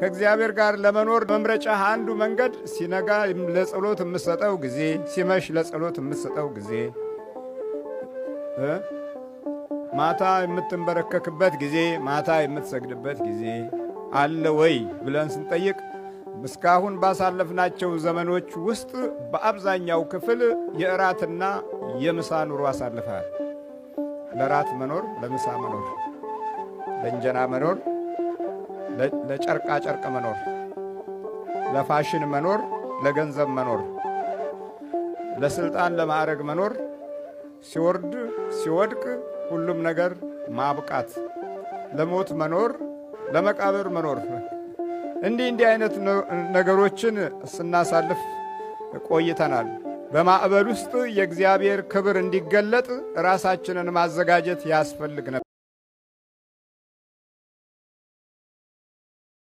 ከእግዚአብሔር ጋር ለመኖር መምረጫ አንዱ መንገድ ሲነጋ ለጸሎት የምትሰጠው ጊዜ፣ ሲመሽ ለጸሎት የምትሰጠው ጊዜ፣ ማታ የምትንበረከክበት ጊዜ፣ ማታ የምትሰግድበት ጊዜ አለ ወይ ብለን ስንጠይቅ እስካሁን ባሳለፍናቸው ዘመኖች ውስጥ በአብዛኛው ክፍል የእራትና የምሳ ኑሮ አሳልፈሃል። ለራት መኖር፣ ለምሳ መኖር፣ ለእንጀራ መኖር፣ ለጨርቃ ጨርቅ መኖር፣ ለፋሽን መኖር፣ ለገንዘብ መኖር፣ ለስልጣን ለማዕረግ መኖር፣ ሲወርድ ሲወድቅ ሁሉም ነገር ማብቃት፣ ለሞት መኖር፣ ለመቃብር መኖር፣ እንዲህ አይነት ነገሮችን ስናሳልፍ ቆይተናል። በማዕበል ውስጥ የእግዚአብሔር ክብር እንዲገለጥ ራሳችንን ማዘጋጀት ያስፈልግ ነበር።